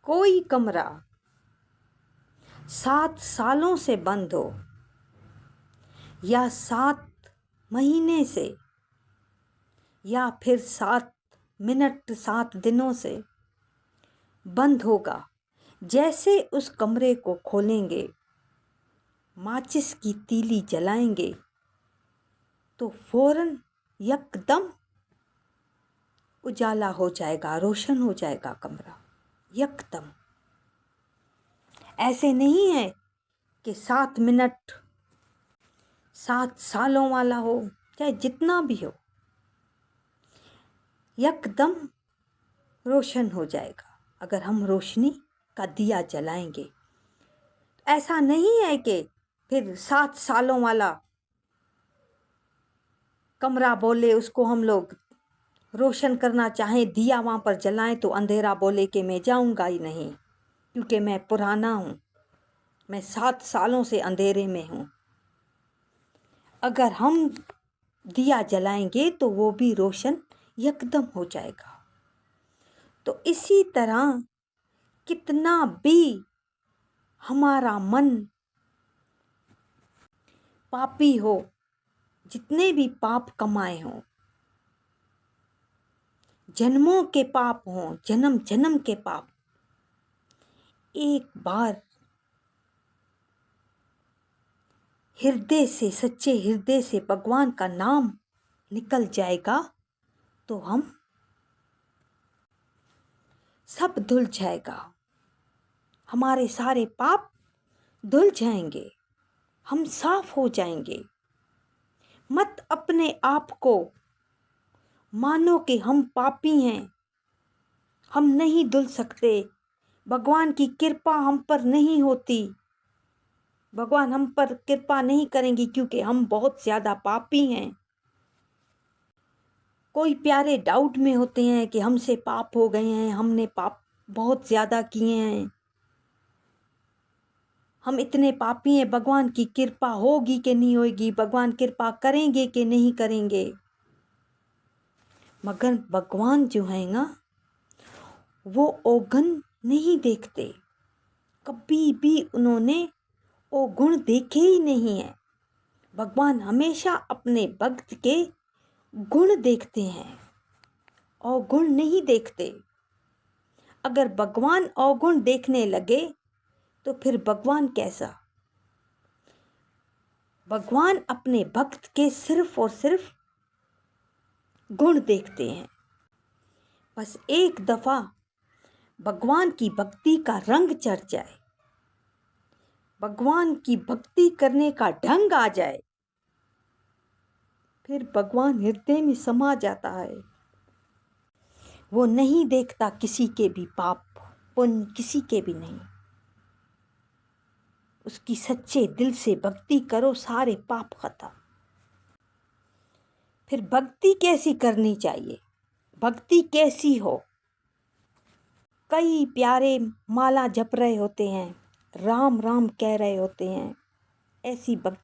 कोई कमरा 7 सालों से बंद हो या 7 महीने से या फिर 7 मिनट 7 दिनों से बंद होगा, जैसे उस कमरे को खोलेंगे, माचिस की तीली जलाएंगे तो फौरन यकदम उजाला हो जाएगा, रोशन हो जाएगा कमरा यकदम। ऐसे नहीं है कि 7 मिनट 7 सालों वाला हो, चाहे जितना भी हो, यकदम रोशन हो जाएगा अगर हम रोशनी का दिया जलाएंगे। ऐसा नहीं है कि फिर 7 सालों वाला कमरा बोले उसको हम लोग रोशन करना चाहें, दिया वहाँ पर जलाएं तो अंधेरा बोले कि मैं जाऊंगा ही नहीं क्योंकि मैं पुराना हूँ, मैं 7 सालों से अंधेरे में हूँ। अगर हम दिया जलाएंगे तो वो भी रोशन यकदम हो जाएगा। तो इसी तरह कितना भी हमारा मन पापी हो, जितने भी पाप कमाए हों, जन्मों के पाप हों, जन्म जन्म के पाप, एक बार हृदय से, सच्चे हृदय से भगवान का नाम निकल जाएगा तो हम सब धुल जाएगा, हमारे सारे पाप धुल जाएंगे, हम साफ हो जाएंगे। मत अपने आप को मानो कि हम पापी हैं, हम नहीं धुल सकते, भगवान की कृपा हम पर नहीं होती, भगवान हम पर कृपा नहीं करेंगे क्योंकि हम बहुत ज़्यादा पापी हैं। कोई प्यारे डाउट में होते हैं कि हमसे पाप हो गए हैं, हमने पाप बहुत ज़्यादा किए हैं, हम इतने पापी हैं, भगवान की कृपा होगी कि नहीं होगी, भगवान कृपा करेंगे कि नहीं करेंगे। मगर भगवान जो है ना, वो औगुण नहीं देखते, कभी भी उन्होंने अवगुण देखे ही नहीं है। भगवान हमेशा अपने भक्त के गुण देखते हैं, अवगुण नहीं देखते। अगर भगवान अवगुण देखने लगे तो फिर भगवान कैसा? भगवान अपने भक्त के सिर्फ और सिर्फ गुण देखते हैं। बस एक दफ़ा भगवान की भक्ति का रंग चढ़ जाए, भगवान की भक्ति करने का ढंग आ जाए, फिर भगवान हृदय में समा जाता है। वो नहीं देखता किसी के भी पाप पुण्य, किसी के भी नहीं। उसकी सच्चे दिल से भक्ति करो, सारे पाप खत्म। फिर भक्ति कैसी करनी चाहिए, भक्ति कैसी हो? कई प्यारे माला जप रहे होते हैं, राम राम कह रहे होते हैं, ऐसी भक्ति